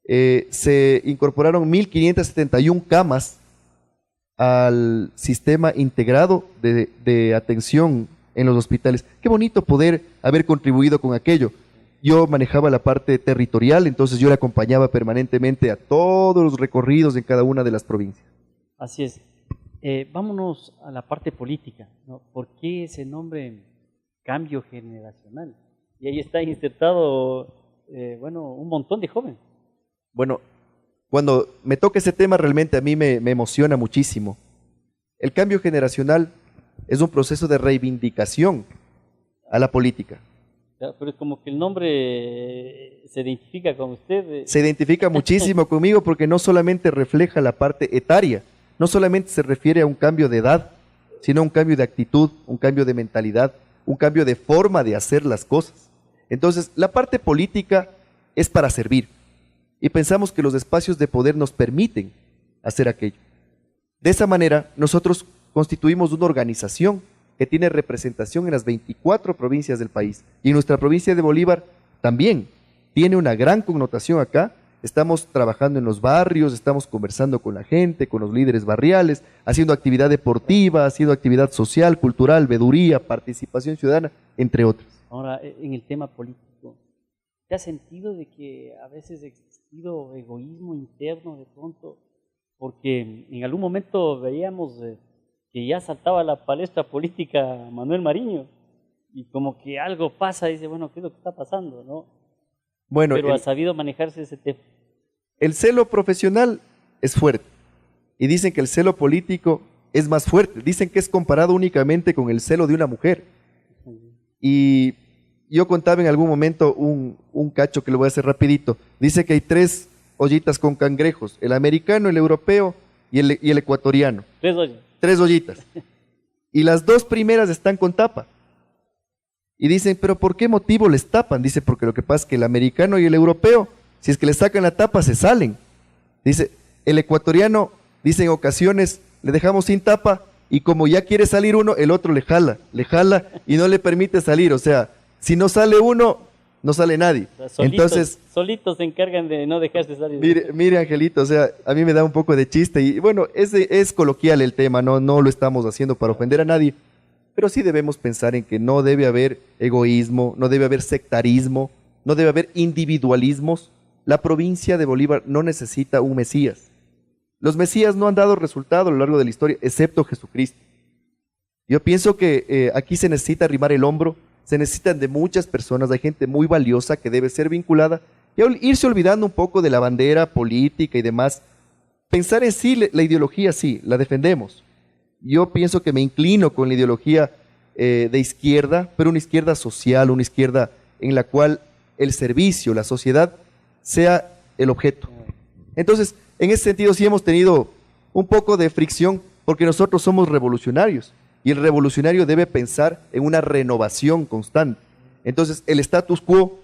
Se incorporaron 1.571 camas al sistema integrado de atención en los hospitales. Qué bonito poder haber contribuido con aquello. Yo manejaba la parte territorial, entonces yo le acompañaba permanentemente a todos los recorridos en cada una de las provincias. Así es. Vámonos a la parte política, ¿no? ¿Por qué ese nombre cambio generacional? Y ahí está insertado, un montón de jóvenes. Bueno, cuando me toca ese tema realmente a mí me emociona muchísimo. El cambio generacional es un proceso de reivindicación a la política. Pero es como que el nombre se identifica con usted. Se identifica muchísimo conmigo porque no solamente refleja la parte etaria, no solamente se refiere a un cambio de edad, sino a un cambio de actitud, un cambio de mentalidad, un cambio de forma de hacer las cosas. Entonces, la parte política es para servir y pensamos que los espacios de poder nos permiten hacer aquello. De esa manera, nosotros constituimos una organización que tiene representación en las 24 provincias del país. Y en nuestra provincia de Bolívar también tiene una gran connotación acá. Estamos trabajando en los barrios, estamos conversando con la gente, con los líderes barriales, haciendo actividad deportiva, haciendo actividad social, cultural, veeduría, participación ciudadana, entre otros. Ahora, en el tema político, ¿te has sentido de que a veces ha existido egoísmo interno de pronto? Porque en algún momento veíamos que ya saltaba a la palestra política Manuel Mariño y como que algo pasa y dice, bueno, ¿qué es lo que está pasando? ¿No? Bueno, pero ha sabido manejarse ese tema. El celo profesional es fuerte y dicen que el celo político es más fuerte. Dicen que es comparado únicamente con el celo de una mujer. Y yo contaba en algún momento un cacho que lo voy a hacer rapidito. Dice que hay 3 ollitas con cangrejos, el americano, el europeo y el ecuatoriano. 3 ollas. 3 ollitas. Y las 2 primeras están con tapa. Y dicen, ¿pero por qué motivo les tapan? Dice, porque lo que pasa es que el americano y el europeo, si es que le sacan la tapa, se salen. Dice, el ecuatoriano, dice en ocasiones, le dejamos sin tapa y como ya quiere salir uno, el otro le jala y no le permite salir. O sea, si no sale uno, no sale nadie. O sea, solitos se encargan de no dejarse salir. Mire, Angelito, o sea, a mí me da un poco de chiste y bueno, es coloquial el tema, no lo estamos haciendo para ofender a nadie, pero sí debemos pensar en que no debe haber egoísmo, no debe haber sectarismo, no debe haber individualismos. La provincia de Bolívar no necesita un Mesías. Los Mesías no han dado resultado a lo largo de la historia, excepto Jesucristo. Yo pienso que aquí se necesita arrimar el hombro, se necesitan de muchas personas, hay gente muy valiosa que debe ser vinculada y irse olvidando un poco de la bandera política y demás. Pensar en sí, la ideología sí, la defendemos. Yo pienso que me inclino con la ideología de izquierda, pero una izquierda social, una izquierda en la cual el servicio, la sociedad, sea el objeto. Entonces, en ese sentido sí hemos tenido un poco de fricción porque nosotros somos revolucionarios y el revolucionario debe pensar en una renovación constante. Entonces, el status quo,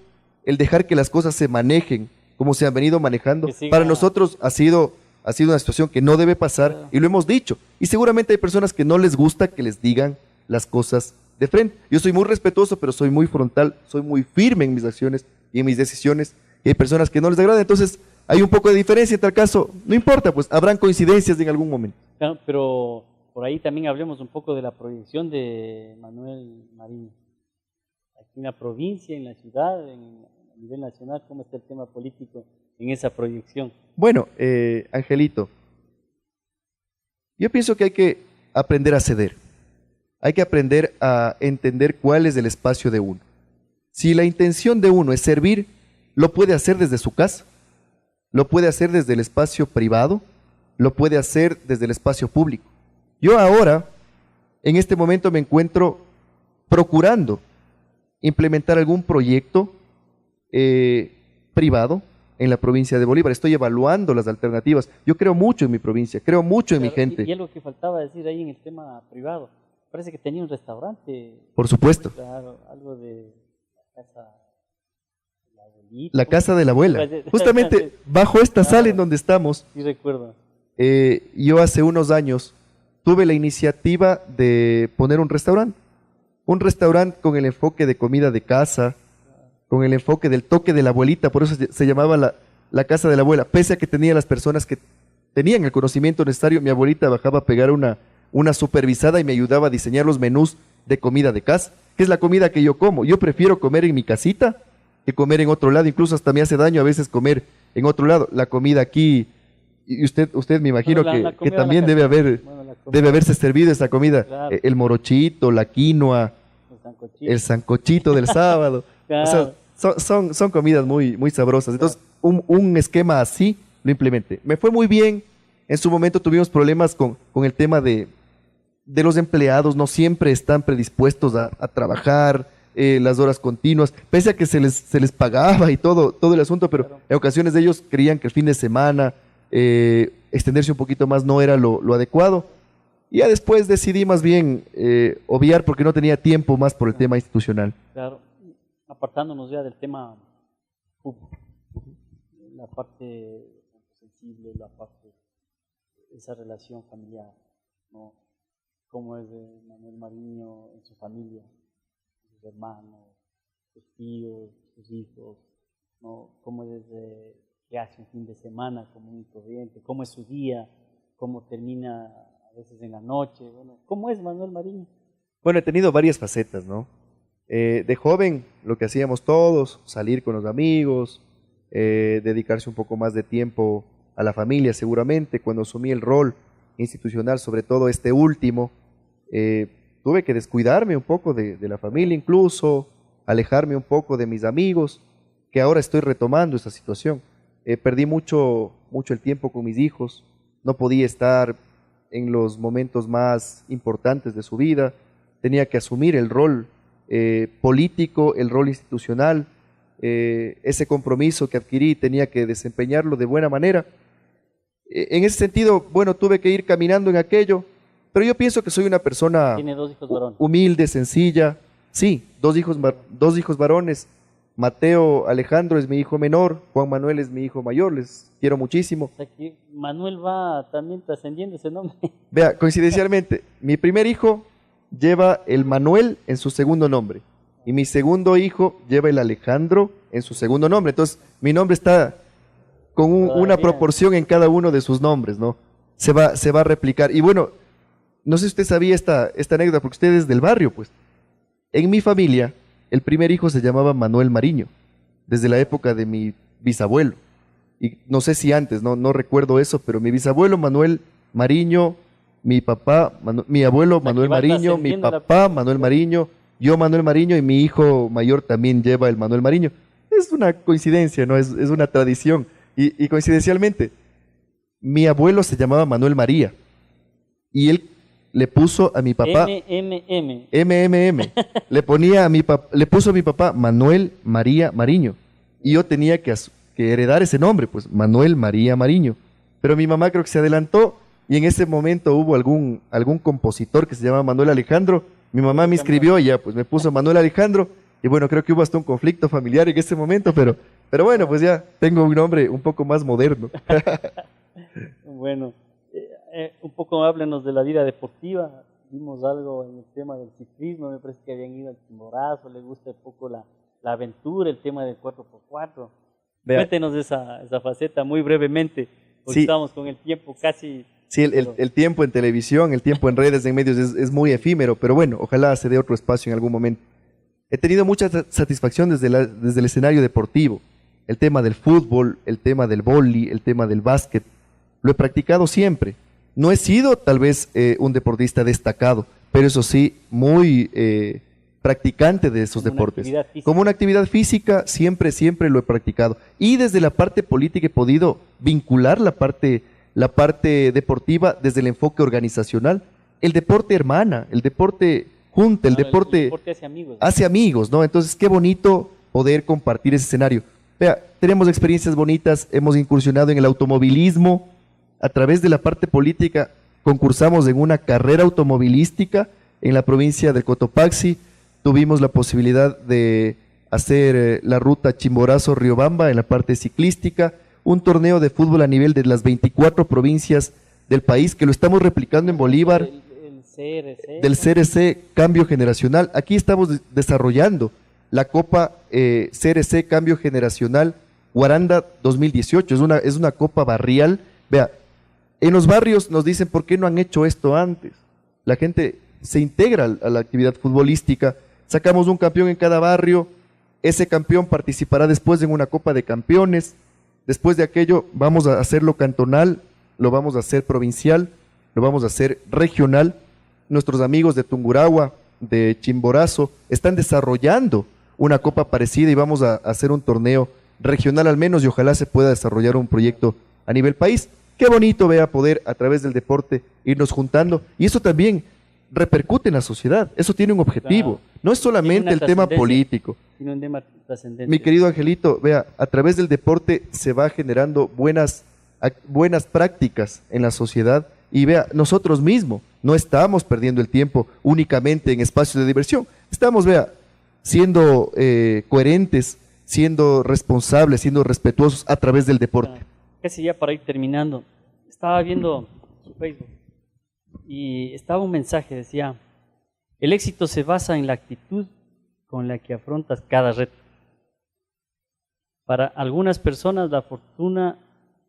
el dejar que las cosas se manejen cómo se han venido manejando. Que siga. Para nosotros ha sido una situación que no debe pasar Claro. y lo hemos dicho. Y seguramente hay personas que no les gusta que les digan las cosas de frente. Yo soy muy respetuoso, pero soy muy frontal, soy muy firme en mis acciones y en mis decisiones. Y hay personas que no les agrada, entonces hay un poco de diferencia en tal caso. No importa, pues habrán coincidencias en algún momento. Claro, pero por ahí también hablemos un poco de la proyección de Manuel Marín. Aquí en la provincia, en la ciudad, a nivel nacional, ¿cómo está el tema político en esa proyección? Bueno, Angelito, yo pienso que hay que aprender a ceder. Hay que aprender a entender cuál es el espacio de uno. Si la intención de uno es servir, lo puede hacer desde su casa, lo puede hacer desde el espacio privado, lo puede hacer desde el espacio público. Yo ahora, en este momento, me encuentro procurando implementar algún proyecto privado en la provincia de Bolívar. Estoy evaluando las alternativas. Yo creo mucho en mi provincia, creo mucho en mi Claro, gente. y algo que faltaba decir ahí en el tema privado. Parece que tenía un restaurante. Por supuesto, Claro, algo de la casa de la abuelita. la casa de la abuela. Sí, Justamente bajo esta sala en donde estamos, sí recuerdo. yo hace unos años tuve la iniciativa de poner un restaurante con el enfoque de comida de casa, con el enfoque del toque de la abuelita, por eso se llamaba la casa de la abuela. Pese a que tenía las personas que tenían el conocimiento necesario, mi abuelita bajaba a pegar una supervisada y me ayudaba a diseñar los menús de comida de casa, que es la comida que yo como. Yo prefiero comer en mi casita que comer en otro lado, incluso hasta me hace daño a veces comer en otro lado. La comida aquí, y usted me imagino Bueno, la que comida también de la debe casa. haber, Bueno, la comida, debe haberse servido esa comida, Claro. el morochito, la quinoa, el sancochito. el sancochito del sábado. O sea, Claro. son comidas muy, muy sabrosas. Entonces, un esquema así lo implementé. Me fue muy bien. En su momento tuvimos problemas con el tema de los empleados. No siempre están predispuestos a trabajar las horas continuas, pese a que se les pagaba y todo el asunto, pero Claro. en ocasiones ellos creían que el fin de semana extenderse un poquito más no era lo adecuado. Y ya después decidí más bien obviar porque no tenía tiempo más por el tema institucional. Claro, apartándonos ya del tema público, la parte sensible, la parte de esa relación familiar, ¿no? Cómo es de Manuel Mariño en su familia, sus hermanos, sus tíos, sus hijos, ¿no? Cómo es qué hace un fin de semana común y corriente, cómo es su día, cómo termina a veces en la noche, bueno, ¿cómo es Manuel Mariño? Bueno, he tenido varias facetas, ¿no? De joven, lo que hacíamos todos, salir con los amigos, dedicarse un poco más de tiempo a la familia, seguramente. Cuando asumí el rol institucional, sobre todo este último, tuve que descuidarme un poco de la familia, incluso alejarme un poco de mis amigos, que ahora estoy retomando esa situación. Perdí mucho el tiempo con mis hijos, no podía estar en los momentos más importantes de su vida, tenía que asumir el rol político, el rol institucional, ese compromiso que adquirí tenía que desempeñarlo de buena manera. En ese sentido, bueno, tuve que ir caminando en aquello, pero yo pienso que soy una persona Tiene 2 hijos varones. humilde, sencilla. Sí, dos hijos varones. Mateo Alejandro es mi hijo menor, Juan Manuel es mi hijo mayor, les quiero muchísimo. O sea que Manuel va también trascendiendo ese nombre. Vea, coincidencialmente, mi primer hijo lleva el Manuel en su segundo nombre y mi segundo hijo lleva el Alejandro en su segundo nombre. Entonces, mi nombre está con una Todavía. proporción en cada uno de sus nombres, ¿no? Se va a replicar. Y bueno, no sé si usted sabía esta anécdota, porque usted es del barrio, pues. En mi familia, el primer hijo se llamaba Manuel Mariño, desde la época de mi bisabuelo. Y no sé si antes, no recuerdo eso, pero mi bisabuelo Manuel Mariño, mi papá, mi abuelo Manuel va Mariño, mi trascendiendo la papá Manuel Mariño, yo Manuel Mariño y mi hijo mayor también lleva el Manuel Mariño. Es una coincidencia, ¿no? Es una tradición. Y coincidencialmente, mi abuelo se llamaba Manuel María y él le puso a mi papá MMM. Le puso a mi papá Manuel María Mariño y yo tenía que heredar ese nombre, pues Manuel María Mariño. Pero mi mamá creo que se adelantó y en ese momento hubo algún compositor que se llama Manuel Alejandro. Mi mamá me inscribió y ya pues me puso Manuel Alejandro y bueno, creo que hubo hasta un conflicto familiar en ese momento, pero Pero bueno, pues ya tengo un nombre un poco más moderno. Bueno, un poco háblenos de la vida deportiva. Vimos algo en el tema del ciclismo, me parece que habían ido al Chimborazo, le gusta un poco la aventura, el tema del 4x4. Vea, Cuéntenos esa faceta muy brevemente, porque sí, estamos con el tiempo casi... sí, el tiempo en televisión, el tiempo en redes, en medios es muy efímero, pero bueno, ojalá se dé otro espacio en algún momento. He tenido mucha satisfacción desde el escenario deportivo. El tema del fútbol, el tema del vóley, el tema del básquet. Lo he practicado siempre. No he sido tal vez un deportista destacado, pero eso sí, muy practicante de esos deportes. Como una actividad física, siempre, siempre lo he practicado. Y desde la parte política he podido vincular la parte deportiva desde el enfoque organizacional. El deporte hermana, el deporte junta, el deporte hace amigos, ¿no? Entonces, qué bonito poder compartir ese escenario. Vea, tenemos experiencias bonitas, hemos incursionado en el automovilismo, a través de la parte política concursamos en una carrera automovilística en la provincia del Cotopaxi, tuvimos la posibilidad de hacer la ruta Chimborazo-Riobamba en la parte ciclística, un torneo de fútbol a nivel de las 24 provincias del país que lo estamos replicando en Bolívar, del CRC Cambio Generacional. Aquí estamos desarrollando la Copa CRC Cambio Generacional Guaranda 2018, es una copa barrial. Vea, en los barrios nos dicen, ¿por qué no han hecho esto antes? La gente se integra a la actividad futbolística, sacamos un campeón en cada barrio, ese campeón participará después en una Copa de Campeones, después de aquello vamos a hacerlo cantonal, lo vamos a hacer provincial, lo vamos a hacer regional. Nuestros amigos de Tungurahua, de Chimborazo, están desarrollando una copa parecida y vamos a hacer un torneo regional al menos y ojalá se pueda desarrollar un proyecto a nivel país. Qué bonito, vea, poder a través del deporte irnos juntando y eso también repercute en la sociedad, eso tiene un objetivo, claro. No es solamente el tema político. Tiene un tema trascendente. Mi querido Angelito, vea, a través del deporte se va generando buenas prácticas en la sociedad y vea, nosotros mismos no estamos perdiendo el tiempo únicamente en espacios de diversión, estamos, vea, siendo coherentes, siendo responsables, siendo respetuosos a través del deporte. Casi ya para ir terminando, estaba viendo su Facebook y estaba un mensaje, decía, el éxito se basa en la actitud con la que afrontas cada reto. Para algunas personas la fortuna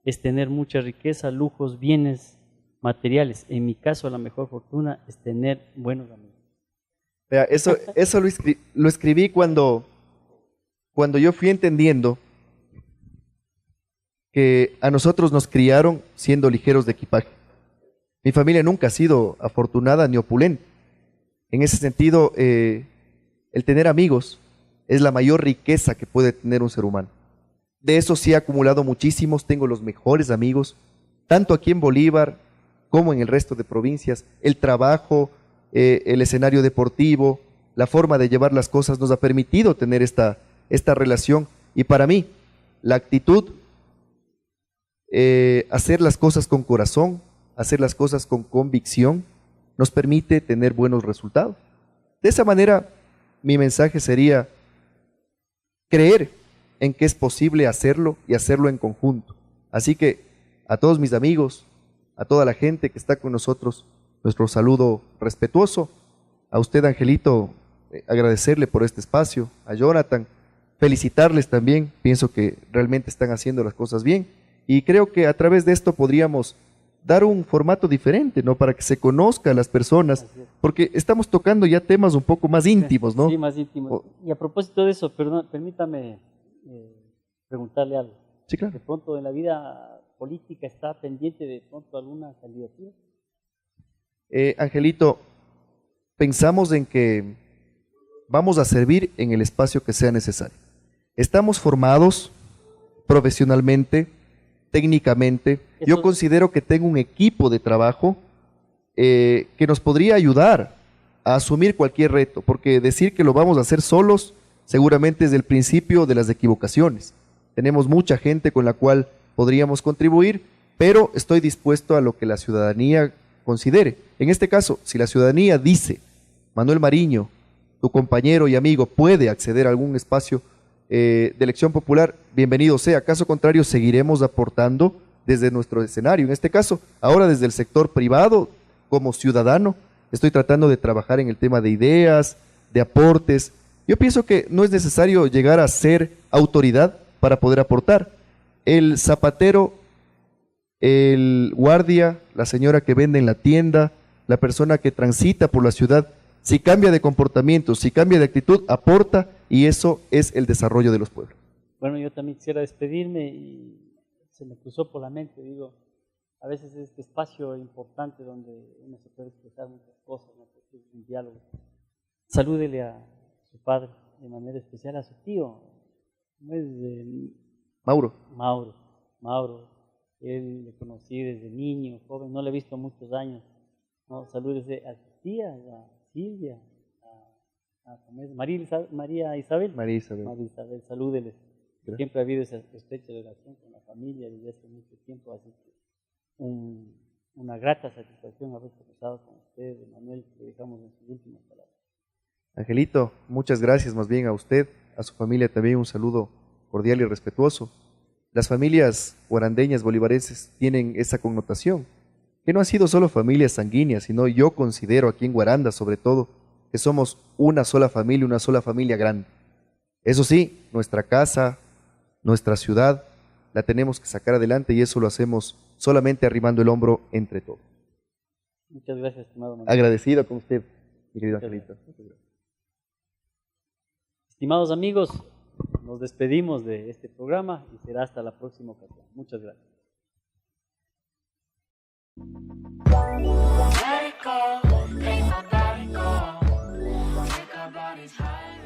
es tener mucha riqueza, lujos, bienes materiales. En mi caso la mejor fortuna es tener buenos amigos. Vea, eso lo escribí cuando yo fui entendiendo que a nosotros nos criaron siendo ligeros de equipaje. Mi familia nunca ha sido afortunada ni opulenta. En ese sentido, el tener amigos es la mayor riqueza que puede tener un ser humano. De eso sí he acumulado muchísimos, tengo los mejores amigos, tanto aquí en Bolívar como en el resto de provincias. El trabajo, el escenario deportivo, la forma de llevar las cosas nos ha permitido tener esta relación. Y para mí, la actitud, hacer las cosas con corazón, hacer las cosas con convicción, nos permite tener buenos resultados. De esa manera, mi mensaje sería creer en que es posible hacerlo y hacerlo en conjunto. Así que a todos mis amigos, a toda la gente que está con nosotros, nuestro saludo respetuoso. A usted, Angelito, agradecerle por este espacio, a Jonathan, felicitarles también, pienso que realmente están haciendo las cosas bien y creo que a través de esto podríamos dar un formato diferente, ¿no? Para que se conozcan las personas, porque estamos tocando ya temas un poco más íntimos, ¿no? Sí, más íntimos. Y a propósito de eso, perdón, permítame preguntarle algo. Sí, claro. De pronto en la vida política está pendiente de pronto alguna candidatura. Angelito, pensamos en que vamos a servir en el espacio que sea necesario. Estamos formados profesionalmente, técnicamente. Yo considero que tengo un equipo de trabajo que nos podría ayudar a asumir cualquier reto, porque decir que lo vamos a hacer solos seguramente es el principio de las equivocaciones. Tenemos mucha gente con la cual podríamos contribuir, pero estoy dispuesto a lo que la ciudadanía considere. En este caso, si la ciudadanía dice, Manuel Mariño, tu compañero y amigo, puede acceder a algún espacio de elección popular, bienvenido sea. Caso contrario, seguiremos aportando desde nuestro escenario. En este caso, ahora desde el sector privado, como ciudadano, estoy tratando de trabajar en el tema de ideas, de aportes. Yo pienso que no es necesario llegar a ser autoridad para poder aportar. El zapatero, el guardia, la señora que vende en la tienda, la persona que transita por la ciudad, si cambia de comportamiento, si cambia de actitud, aporta, y eso es el desarrollo de los pueblos. Bueno, yo también quisiera despedirme y se me cruzó por la mente, digo, a veces es este espacio importante donde uno se puede expresar muchas cosas, ¿no? Es un diálogo. Salúdele a su padre, de manera especial a su tío, ¿no? Mauro, él le conocí desde niño, joven, no le he visto muchos años, ¿no? Salúdese a sus tías, a Silvia, a María Isabel, salúdeles. Gracias. Siempre ha habido esa estrecha relación con la familia desde hace mucho tiempo, así que una grata satisfacción haber conversado con usted, Manuel, que dejamos en sus últimas palabras. Angelito, muchas gracias más bien a usted, a su familia también un saludo cordial y respetuoso. Las familias guarandeñas bolivarenses tienen esa connotación, que no han sido solo familias sanguíneas, sino yo considero aquí en Guaranda sobre todo, que somos una sola familia grande. Eso sí, nuestra casa, nuestra ciudad, la tenemos que sacar adelante y eso lo hacemos solamente arrimando el hombro entre todos. Muchas gracias, estimado Manuel. Agradecido con usted, mi querido Angelito. Estimados amigos, nos despedimos de este programa y será hasta la próxima ocasión. Muchas gracias. Let it go, ain't nobody go. Take our bodies high.